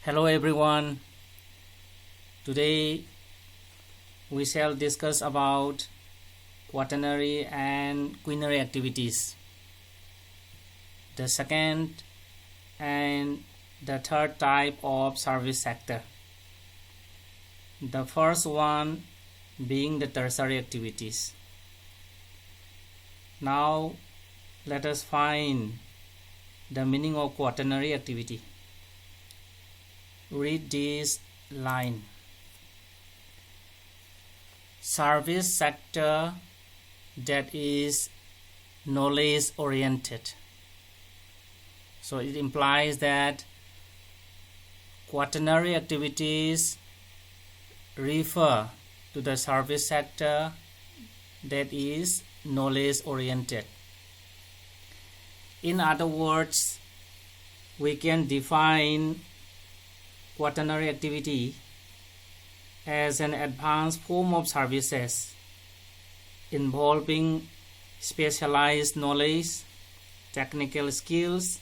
Hello everyone. Today we shall discuss about quaternary and quinary activities. The second and the third type of service sector. The first one being the tertiary activities. Now let us find the meaning of quaternary activity. Read this line. Service sector that is knowledge oriented. So it implies that quaternary activities refer to the service sector that is knowledge oriented. In other words, we can define quaternary activity as an advanced form of services involving specialized knowledge, technical skills,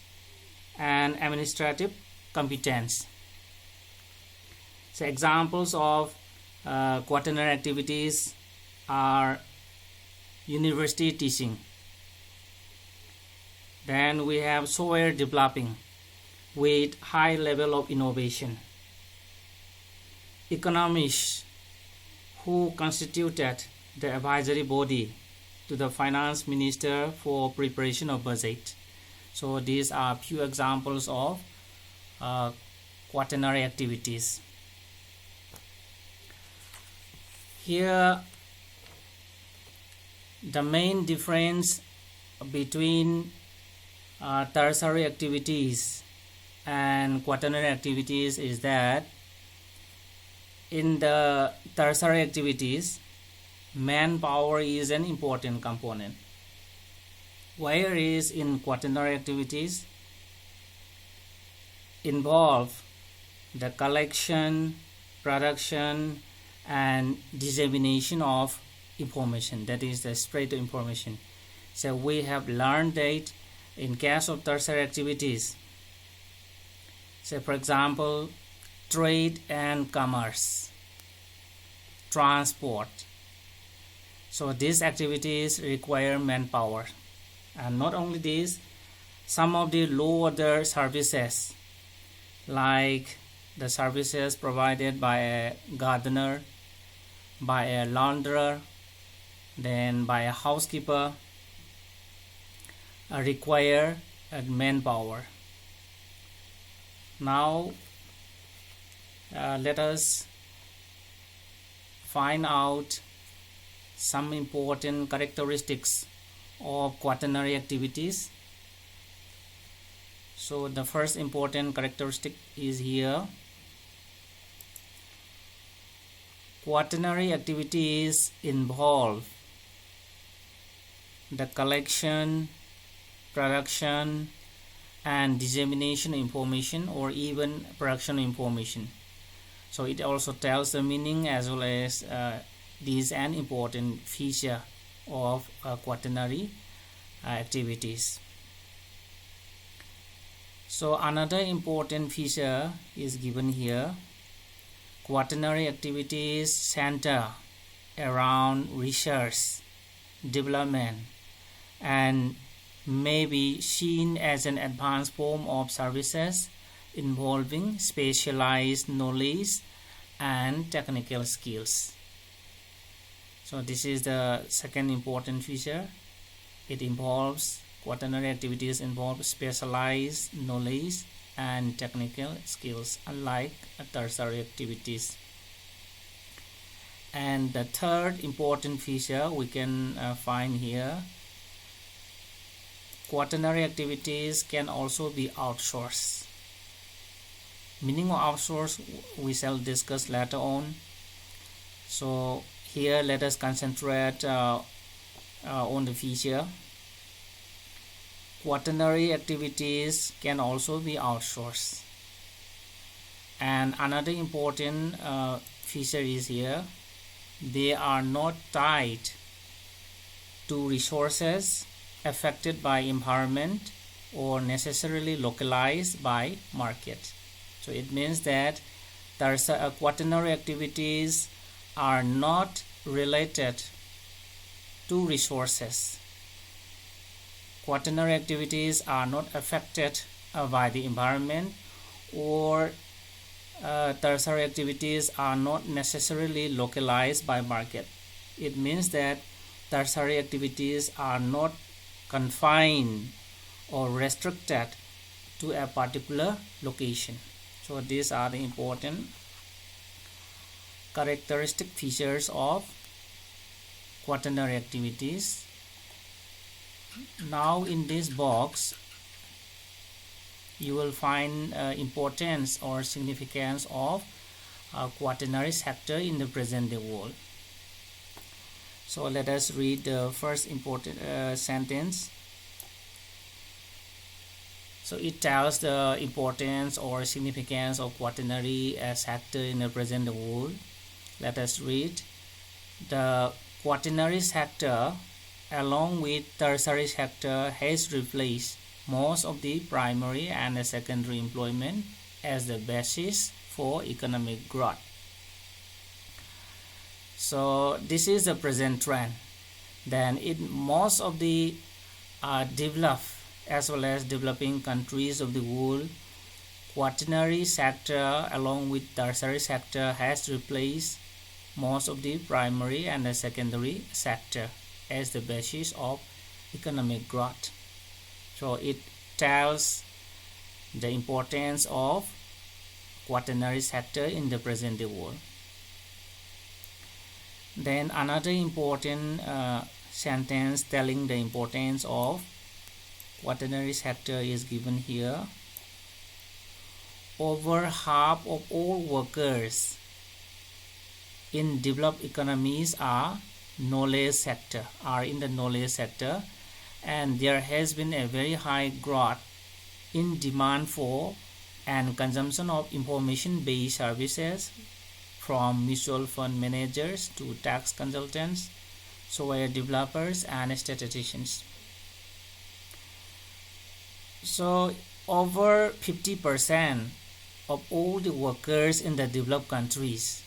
and administrative competence. So examples of quaternary activities are university teaching. Then we have software developing with high level of innovation. Economists who constituted the advisory body to the finance minister for preparation of budget. So these are few examples of quaternary activities. Here the main difference between tertiary activities and quaternary activities is that in the tertiary activities, manpower is an important component, whereas in quaternary activities involve the collection, production, and dissemination of information, that is the spread of information. So we have learned that in case of tertiary activities, say for example, trade and commerce, transport. So these activities require manpower. And not only this, some of the low-order services like the services provided by a gardener, by a launderer, then by a housekeeper require manpower. Now let us find out some important characteristics of quaternary activities. So the first important characteristic is here. Quaternary activities involve the collection, production, and dissemination information, or even production information. So it also tells the meaning as well as this an important feature of quaternary activities. So another important feature is given here. Quaternary activities center around research, development, and may be seen as an advanced form of services involving specialized knowledge and technical skills. So this is the second important feature. It involves quaternary activities involve specialized knowledge and technical skills, unlike tertiary activities. And the third important feature we can find here, quaternary activities can also be outsourced. Meaning of outsource we shall discuss later on. So here let us concentrate on the feature. Quaternary activities can also be outsourced. And another important feature is here, they are not tied to resources affected by environment or necessarily localized by market. So it means that quaternary activities are not related to resources. Quaternary activities are not affected by the environment, or tertiary activities are not necessarily localized by market. It means that tertiary activities are not confined or restricted to a particular location. So these are the important characteristic features of quaternary activities. Now in this box you will find importance or significance of quaternary sector in the present day world. So let us read the first important sentence. So it tells the importance or significance of quaternary sector in the present world. Let us read. The quaternary sector, along with tertiary sector, has replaced most of the primary and secondary employment as the basis for economic growth. So this is the present trend. Then in most of the developed as well as developing countries of the world, quaternary sector along with tertiary sector has replaced most of the primary and the secondary sector as the basis of economic growth. So it tells the importance of quaternary sector in the present day world. Then another important sentence telling the importance of quaternary sector is given here. Over half of all workers in developed economies are in the knowledge sector, and there has been a very high growth in demand for and consumption of information-based services, from mutual fund managers to tax consultants, software developers, and statisticians. So over 50% of all the workers in the developed countries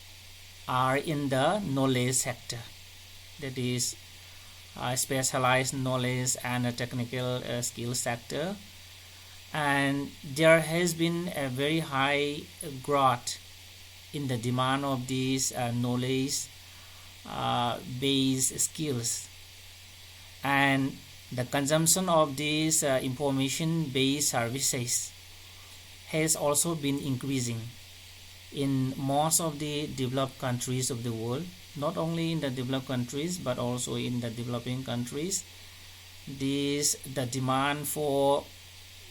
are in the knowledge sector, that is specialized knowledge and a technical skill sector, and there has been a very high growth in the demand of these knowledge based skills, and the consumption of these information based services has also been increasing in most of the developed countries of the world. Not only in the developed countries but also in the developing countries, the demand for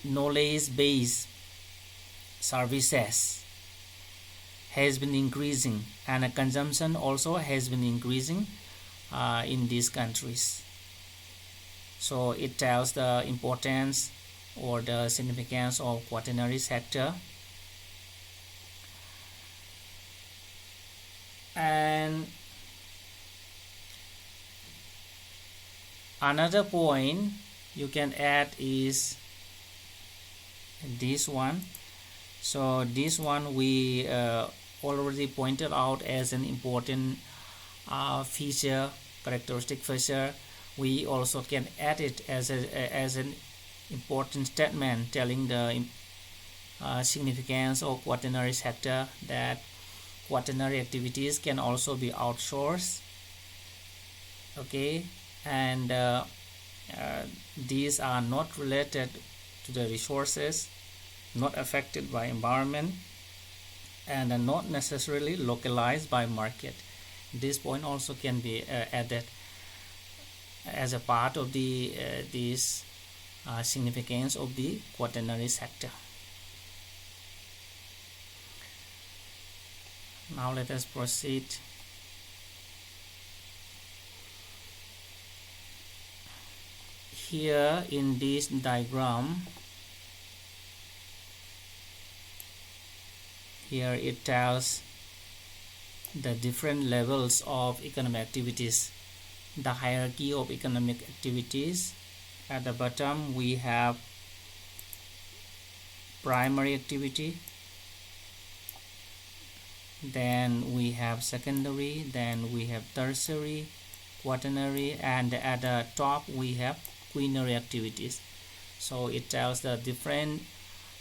knowledge based services has been increasing, and the consumption also has been increasing in these countries. So it tells the importance or the significance of quaternary sector. And another point you can add is this one. So this one we already pointed out as an important characteristic feature. We also can add it as an important statement telling the significance of quaternary sector, that quaternary activities can also be outsourced. Okay, and these are not related to the resources, not affected by environment, and are not necessarily localized by market. This point also can be added as a part of the this significance of the quaternary sector. Now let us proceed. Here in this diagram, here it tells the different levels of economic activities, the hierarchy of economic activities. At the bottom we have primary activity, then we have secondary, then we have tertiary, quaternary, and at the top we have quinary activities. So it tells the different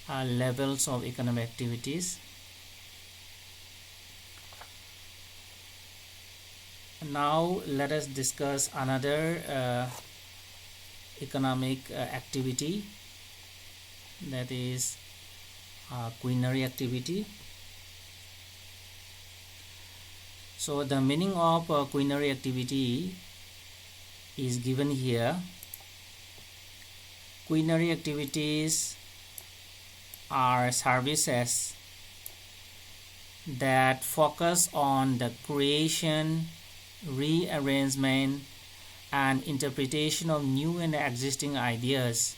levels of economic activities. Now let us discuss another economic activity, that is quinary activity. So the meaning of quinary activity is given here. Quinary activities are services that focus on the creation, rearrangement, and interpretation of new and existing ideas,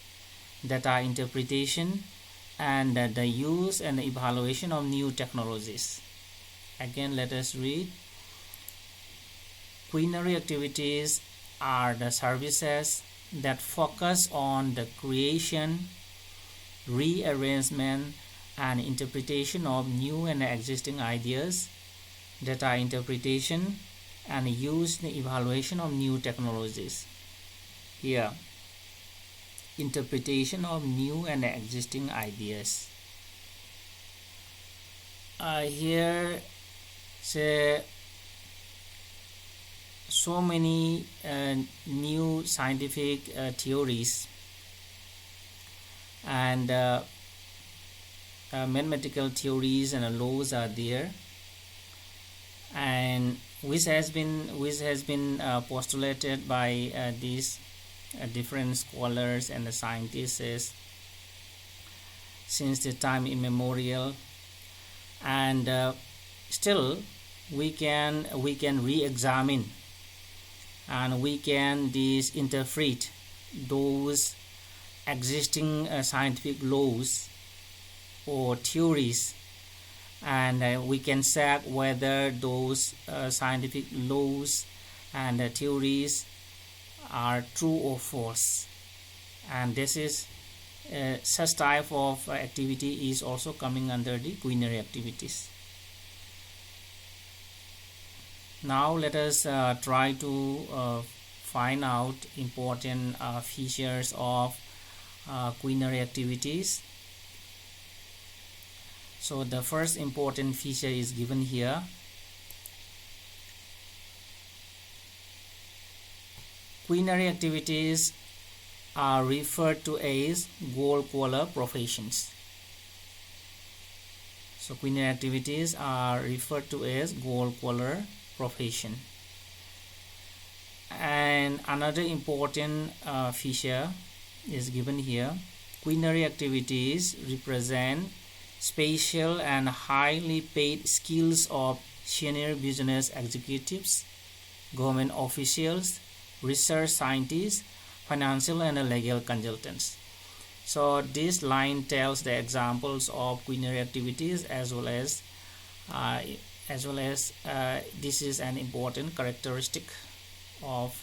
data interpretation, and the use and evaluation of new technologies. Again, let us read. Quinary activities are the services that focus on the creation, rearrangement, and interpretation of new and existing ideas, data interpretation, and use and evaluation of new technologies. Here, interpretation of new and existing ideas. Here, say, so many new scientific theories and mathematical theories and laws are there, and which has been postulated by these different scholars and scientists since the time immemorial, and still we can re-examine and we can interpret those existing scientific laws or theories, and we can check whether those scientific laws and theories are true or false. And this is such type of activity is also coming under the quinary activities. Now let us try to find out important features of quinary activities. So the first important feature is given here. Quinary activities are referred to as gold-collar professions. So quinary activities are referred to as gold-collar profession. And another important feature is given here. Quinary activities represent special and highly paid skills of senior business executives, government officials, research scientists, financial and legal consultants. So this line tells the examples of quinary activities as well as this is an important characteristic of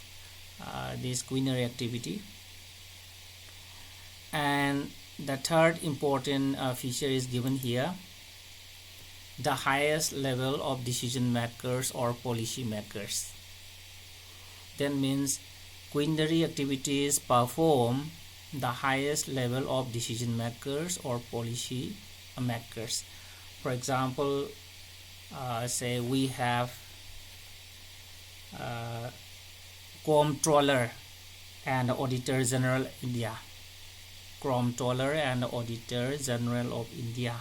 this quinary activity. And the third important feature is given here. The highest level of decision makers or policy makers. That means quinary activities perform the highest level of decision makers or policy makers. For example, say we have Comptroller and Auditor General India. Comptroller and Auditor General of India.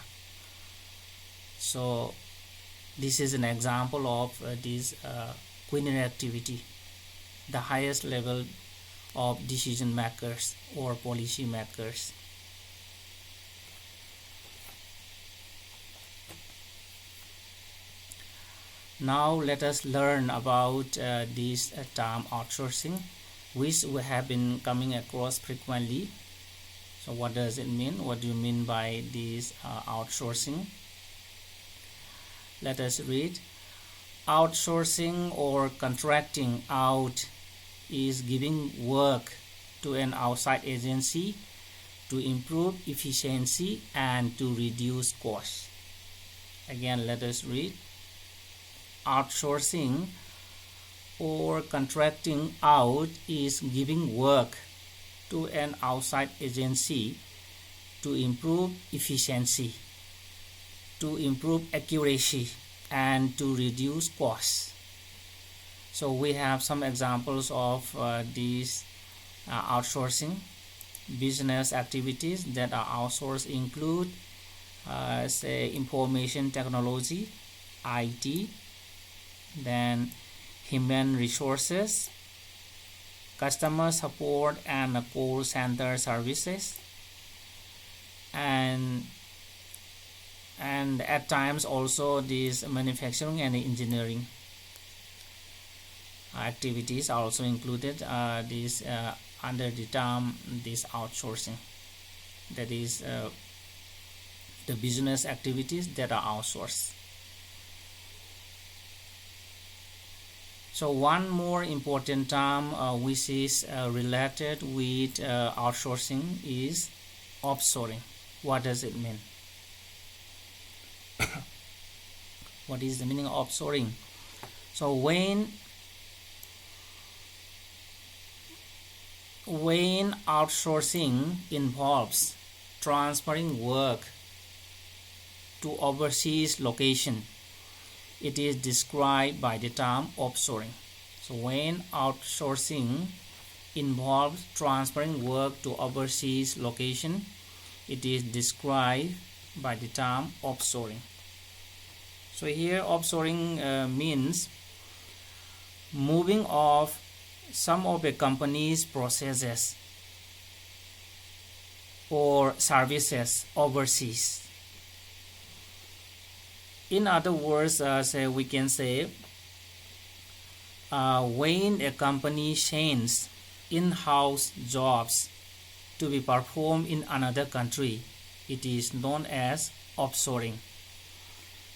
So this is an example of this quinary activity, the highest level of decision makers or policy makers. Now let us learn about this term outsourcing, which we have been coming across frequently. So what does it mean? What do you mean by this outsourcing? Let us read. Outsourcing or contracting out is giving work to an outside agency to improve efficiency and to reduce costs. Again, let us read. outsourcing or contracting out is giving work to an outside agency to improve efficiency, to improve accuracy, and to reduce costs. So we have some examples of these outsourcing business activities that are outsourced include say information technology, IT, then human resources, customer support and call center services, and at times also these manufacturing and engineering activities are also included under the term this outsourcing, that is the business activities that are outsourced. So one more important term which is related with outsourcing is offshoring. What does it mean? What is the meaning of offshoring? So when outsourcing involves transferring work to overseas location, it is described by the term offshoring. So when outsourcing involves transferring work to overseas location, it is described by the term offshoring. So here offshoring means moving of some of a company's processes or services overseas. In other words, we can say when a company sends in-house jobs to be performed in another country, it is known as offshoring.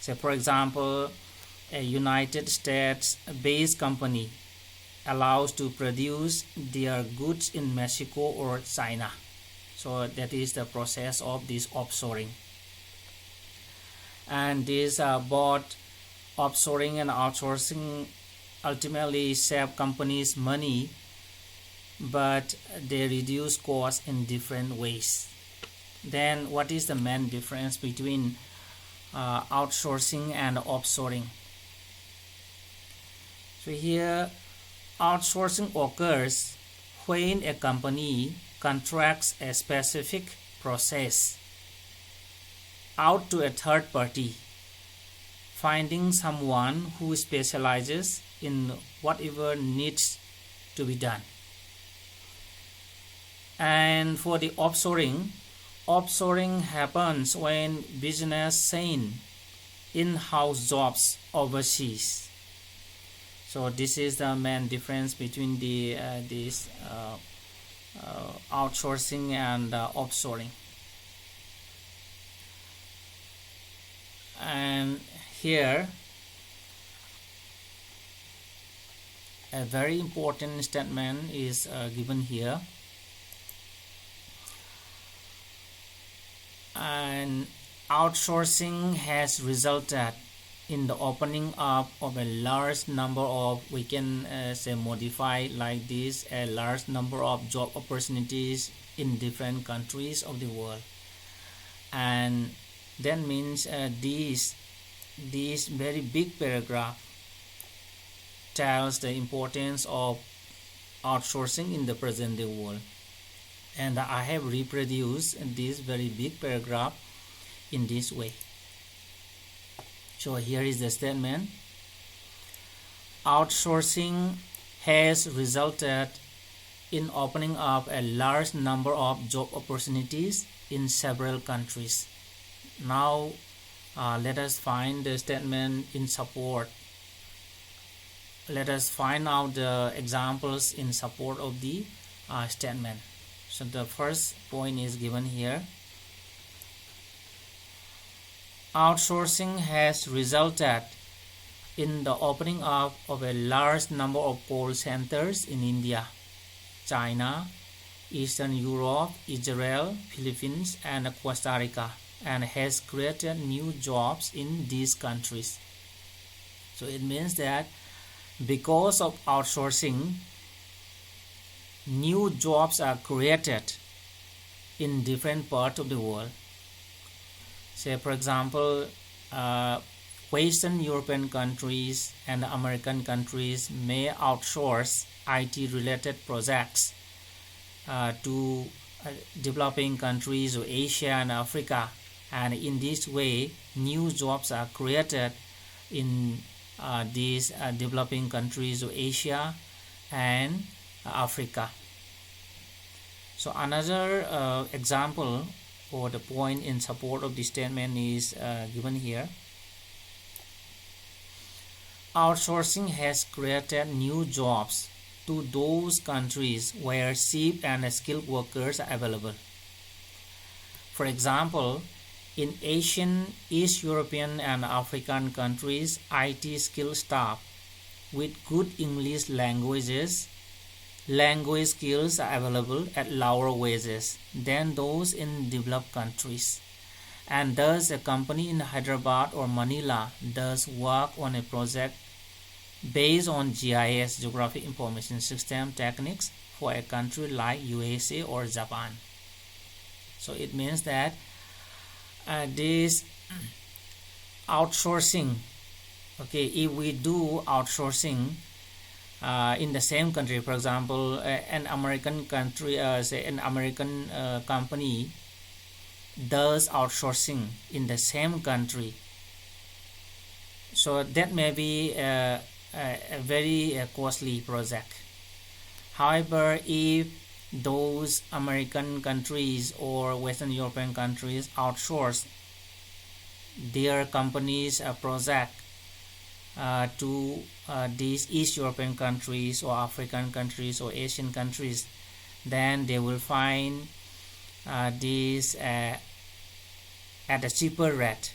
So for example, a United States based company allows to produce their goods in Mexico or China. So that is the process of this offshoring. And these both offshoring and outsourcing ultimately save companies money, but they reduce costs in different ways. Then what is the main difference between outsourcing and offshoring? So here outsourcing occurs when a company contracts a specific process out to a third party, finding someone who specializes in whatever needs to be done. And for the offshoring happens when business send in-house jobs overseas. So this is the main difference between the outsourcing and offshoring. And here a very important statement is given here. And outsourcing has resulted in the opening up of a large number of, we can say modify like this, a large number of job opportunities in different countries of the world. And that means this very big paragraph tells the importance of outsourcing in the present day world. And I have reproduced this very big paragraph in this way. So here is the statement. Outsourcing has resulted in opening up a large number of job opportunities in several countries. Now let us find the statement in support. Let us find out the examples in support of the statement. So the first point is given here. Outsourcing has resulted in the opening up of a large number of call centers in India, China, Eastern Europe, Israel, Philippines, and Costa Rica, and has created new jobs in these countries. So it means that because of outsourcing, new jobs are created in different parts of the world. Say for example, Western European countries and American countries may outsource IT related projects to developing countries of Asia and Africa, and in this way new jobs are created in these developing countries of Asia and Africa. So another example or the point in support of this statement is given here. Outsourcing has created new jobs to those countries where cheap and skilled workers are available. For example, in Asian, East European and African countries, IT skilled staff with good English language skills are available at lower wages than those in developed countries. And thus a company in Hyderabad or Manila does work on a project based on GIS, Geographic Information System techniques, for a country like USA or Japan. So it means that this outsourcing, okay, if we do outsourcing in the same country, for example, an American country, say an American company does outsourcing in the same country, so that may be a very costly project. However, if those American countries or Western European countries outsource their companies project to these East European countries or African countries or Asian countries, then they will find these at a cheaper rate.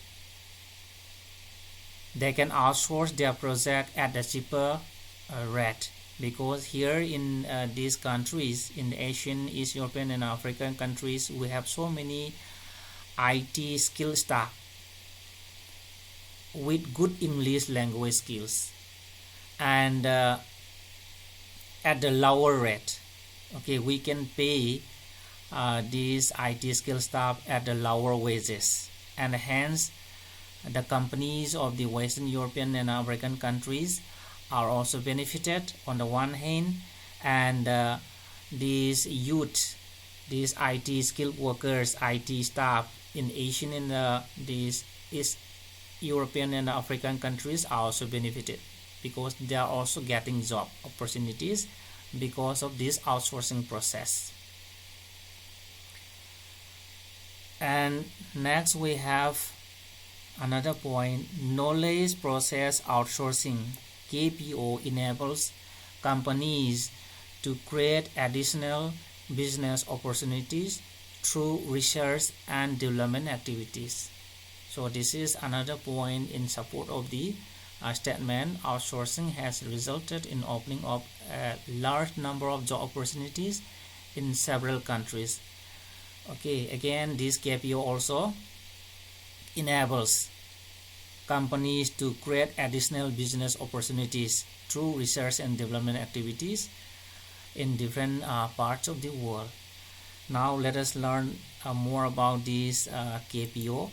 They can outsource their project at a cheaper rate, because here in these countries, in the Asian, East European and African countries, we have so many IT skilled staff with good English language skills, and at the lower rate, okay, we can pay these IT skilled staff at the lower wages, and hence the companies of the Western European and African countries are also benefited on the one hand, and these youth, these IT skilled workers, IT staff in Asian and these East European and African countries are also benefited, because they are also getting job opportunities because of this outsourcing process. And next we have another point: knowledge process outsourcing, KPO, enables companies to create additional business opportunities through research and development activities. So this is another point in support of the statement: outsourcing has resulted in opening up a large number of job opportunities in several countries. Okay, again, this KPO also enables companies to create additional business opportunities through research and development activities in different parts of the world. Now let us learn more about this KPO.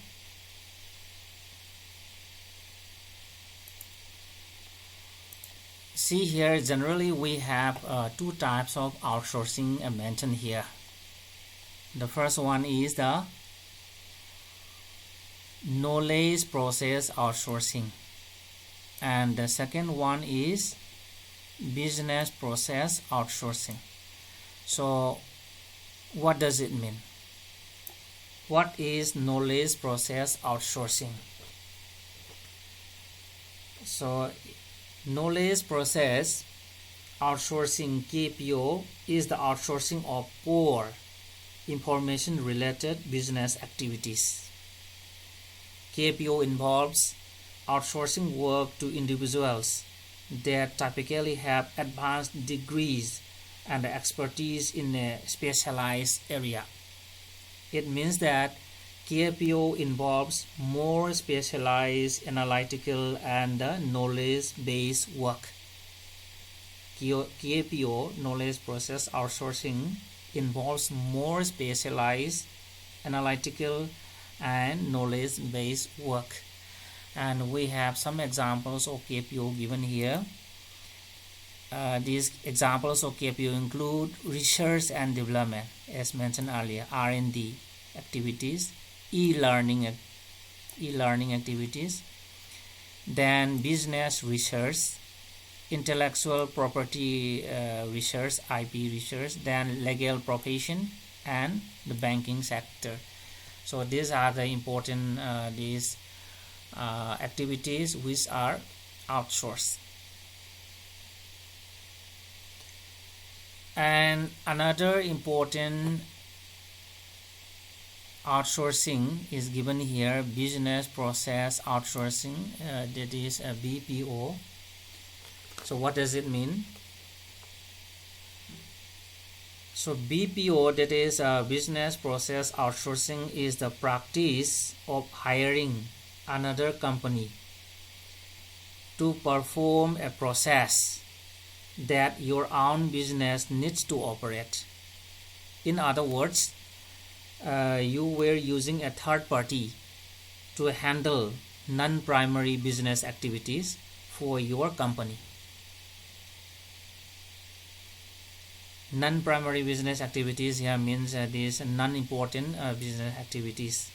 See here, generally we have two types of outsourcing mentioned here. The first one is the knowledge process outsourcing, and the second one is business process outsourcing. So what does it mean? What is knowledge process outsourcing? So knowledge process outsourcing, KPO, is the outsourcing of core information related business activities. KPO involves outsourcing work to individuals that typically have advanced degrees and expertise in a specialized area. It means that KPO involves more specialized analytical and knowledge-based work. KPO, knowledge process outsourcing, involves more specialized analytical and knowledge-based work. And we have some examples of KPO given here. These examples of KPO include research and development, as mentioned earlier, R&D activities, e-learning activities, then business research, intellectual property research, IP research, then legal profession, and the banking sector. So these are the important activities which are outsourced. And another important outsourcing is given here, business process outsourcing, that is a BPO. So what does it mean? So BPO, that is business process outsourcing, is the practice of hiring another company to perform a process that your own business needs to operate. In other words, you were using a third party to handle non-primary business activities for your company. Non-primary business activities here means these non-important business activities.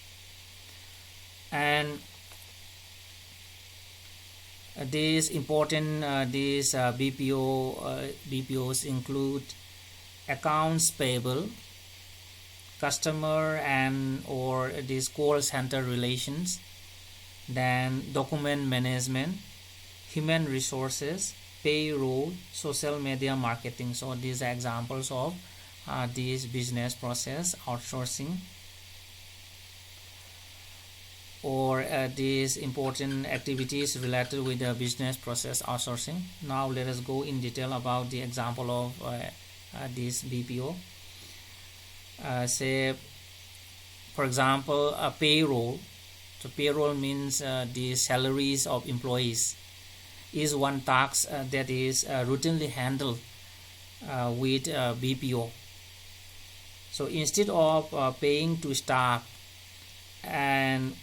And these important BPOs include accounts payable, customer and or these call center relations, then document management, human resources, payroll, social media marketing. So these are examples of these business process outsourcing, or these important activities related with the business process outsourcing. Now let us go in detail about the example of this BPO. Say, for example, a payroll. So payroll means the salaries of employees is one task that is routinely handled with BPO. So instead of paying to staff and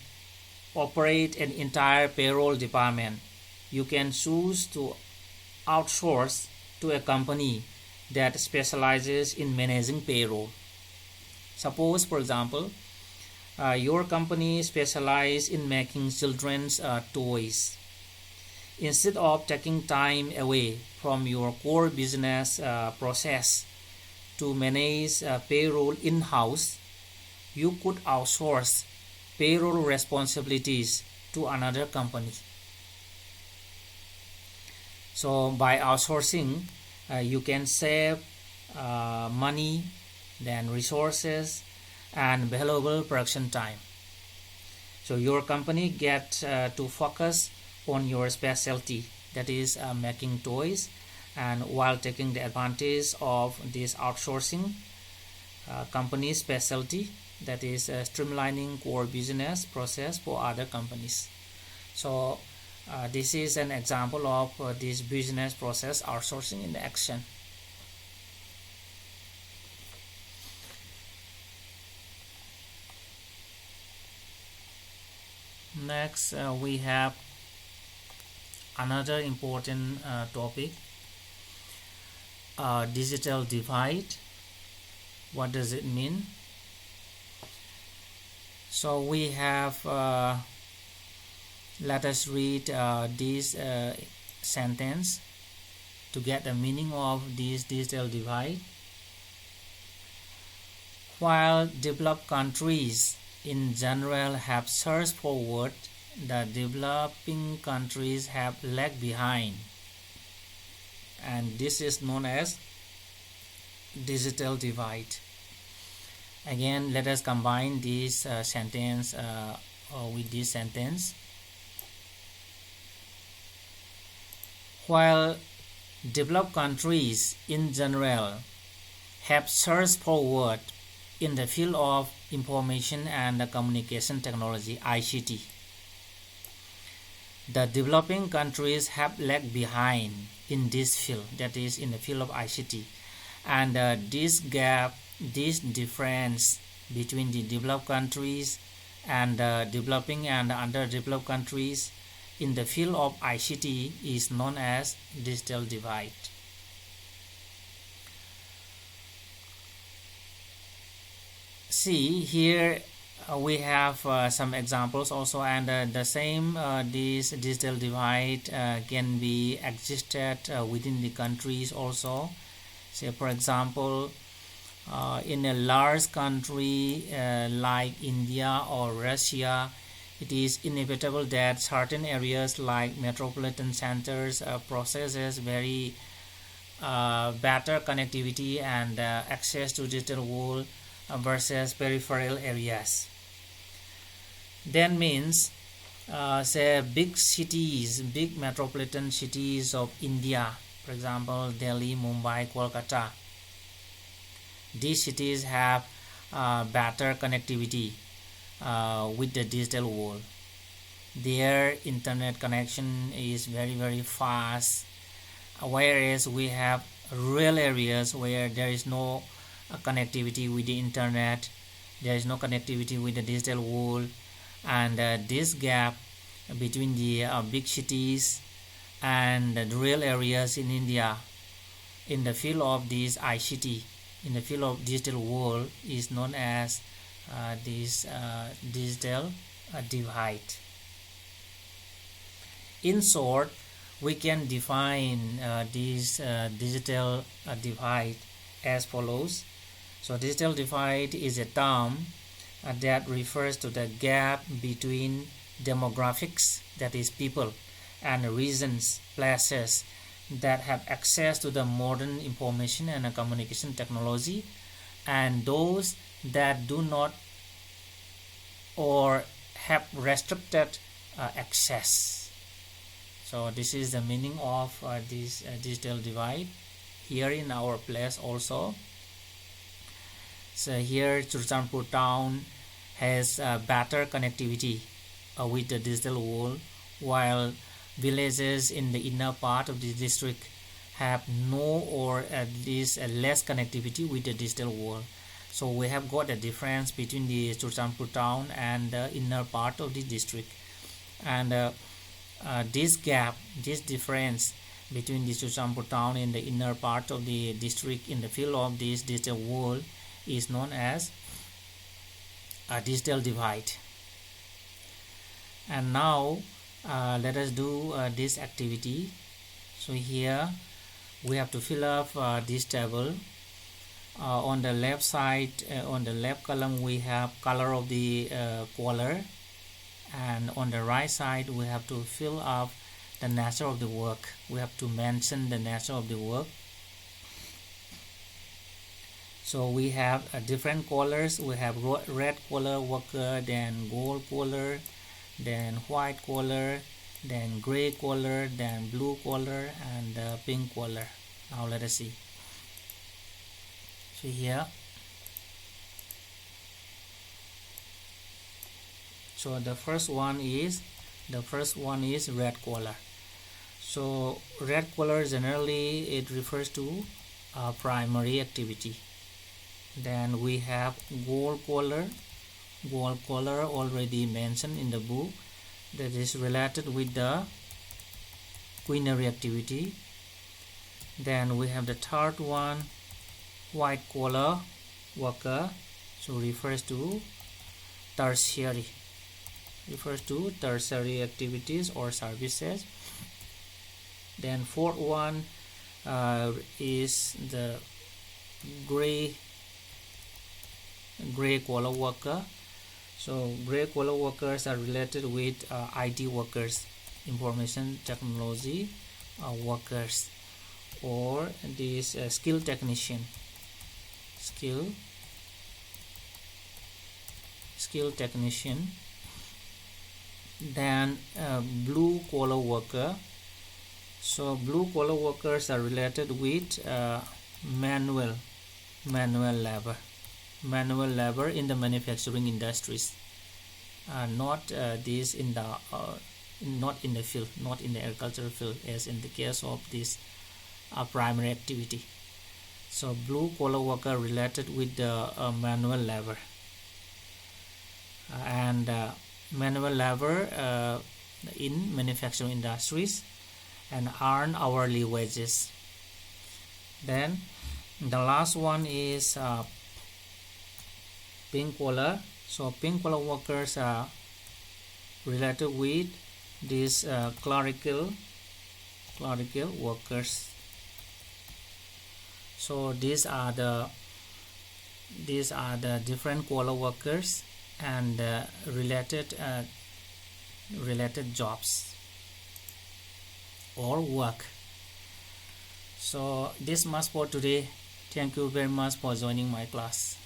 operate an entire payroll department, you can choose to outsource to a company that specializes in managing payroll. Suppose, for example, your company specializes in making children's toys. Instead of taking time away from your core business process to manage payroll in-house, you could outsource payroll responsibilities to another company. So by outsourcing, you can save money, then resources, and valuable production time. So your company gets to focus on your specialty, that is making toys, and while taking the advantage of this outsourcing company's specialty, that is streamlining core business process for other companies. So this is an example of this business process outsourcing in action. Next, we have another important topic, digital divide. What does it mean? So we have, let us read this sentence to get the meaning of this digital divide. While developed countries in general have surged forward, the developing countries have lagged behind, and this is known as digital divide. Again, let us combine this sentence with this sentence. While developed countries in general have surged forward in the field of Information and Communication Technology, ICT. The developing countries have lagged behind in this field, that is in the field of ICT, and this gap, this difference between the developed countries and developing and underdeveloped countries in the field of ICT is known as digital divide. See here we have some examples also, and the same this digital divide can be existed within the countries also. Say for example, in a large country like India or Russia, it is inevitable that certain areas like metropolitan centers possesses very better connectivity and access to digital world versus peripheral areas. Then means say big cities, big metropolitan cities of India, for example Delhi, Mumbai, Kolkata. These cities have better connectivity with the digital world. Their internet connection is very fast, whereas we have rural areas where there is no connectivity with the internet, there is no connectivity with the digital world, and this gap between the big cities and the rural areas in India in the field of this ICT, in the field of digital world, is known as this digital divide. In short, we can define this digital divide as follows. So digital divide is a term that refers to the gap between demographics, that is people, and regions, places that have access to the modern information and communication technology, and those that do not or have restricted access. So this is the meaning of this digital divide here in our place also. So here Churchandpur town has better connectivity with the digital world, while villages in the inner part of the district have no or at least less connectivity with the digital world. So we have got a difference between the Churchandpur town and the inner part of the district, and this gap, this difference between the Churchandpur town and the inner part of the district in the field of this digital world is known as a digital divide. And now let us do this activity. So here we have to fill up this table. On the left side, on the left column, we have color of the color, and on the right side we have to fill up the nature of the work. We have to mention the nature of the work. So we have different colors. We have red color worker, then gold color, then white color, then gray color, then blue color, and pink color. Now let us see. So here, so the first one is red color. So red color generally it refers to primary activity. Then we have gold color. Gold color already mentioned in the book, that is related with the quinary activity. Then we have the third one, white collar worker, so refers to tertiary, activities or services. Then fourth one is the gray collar worker. So gray collar workers are related with IT workers, information technology workers, or this skill technician, skill technician. Then blue collar worker. So blue collar workers are related with manual labor, manual labor in the manufacturing industries, not this in the not in the field, not in the agricultural field, as in the case of this primary activity. So blue collar worker related with the manual labor, and manual labor in manufacturing industries and earn hourly wages. Then the last one is pink collar. So pink collar workers are related with these clerical workers. So these are the different collar workers and related jobs or work. So this much for today. Thank you very much for joining my class.